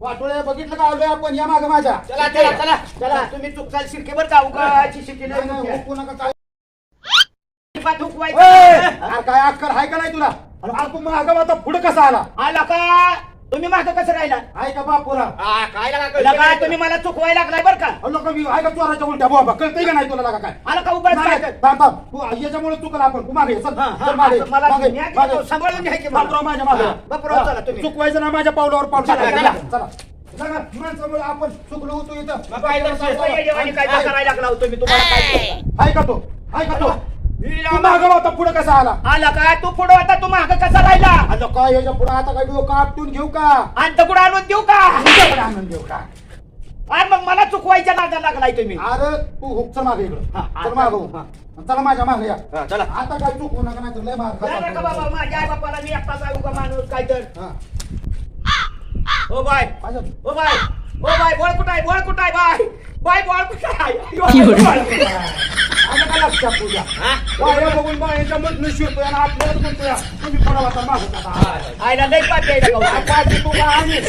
वाटोळे बघितलं का आलोय आपण या मागे माझ्या चला चला चला चला तुम्ही चुकचाल शिरकेवर जाऊ का शिटी नाही, नाही, नाही हुकू नका काय थुकवायचं. अरे काय अक्कल आहे का नाही तुला अरे तू मागं आता पुढे कसा आला आला का तुम्ही मागं कसं राहिला आहे का बापुरा काय लागा तुम्ही मला चुकवायला लागलाय बरं का लोक मी आहे का चोराच्या उलट्या बाबा कळतंय का नाही तुला लागा काय आला का उभं नाही, राहायचं? थांब, थांब. तू याच्यामुळे चुकला आपण तू मागे ये, चल, चल मागे, मला मागे, न्याय मागे. देतो, सांभाळून घ्या की मला. बापराव माझ्या मागे हा, बापराव चला तुम्ही. चुकवायचं ना माझ्या पावलावर पाऊल चला, टाकायचं. चला. चला चला माणसामुळे आपण चुकलो होतो इथं मग काय तर सरपंच येजेवानी काय करायला लागला हो तुम्ही तुम्हाला काय आहे का तो आहे का तो हिला तू मागं होता पुढे कसा आला आला का तू पुढं होता तू मागं कसा राहिला अरे काय याच्या पुढे आता काय डोकं आपटून घेऊ का आणि दगड आणून देऊ का तुझ्याकडे आनंद देऊ का अरे मग मला चुकवायच्या नादा लागलाय तुम्ही अरे तू हुक चल मागे इकडं हा, चल आता- मागं हो. हा. चला माझ्या मागे या हा, चला. आता काय चुकू नका नाही तर लय मार नाही नका बाबा माझ्या आई बापाला मी एकटा जाऊ का माणूस काय तर हा. ओ बाय माझ्या- ओ बाय ओ बाय बोळ कुठं आहे बोळ कुठं आहे बाय बाय बोळ कुठं आहे आलं का लक्षात तुझ्या हा? बाया बघून बायाच्या मधनं शिरतोय आणि आपल्याला म्हणतोय तुम्ही कोणाला मागत आता आईला लई पाठी आहे का? काय तू का आणि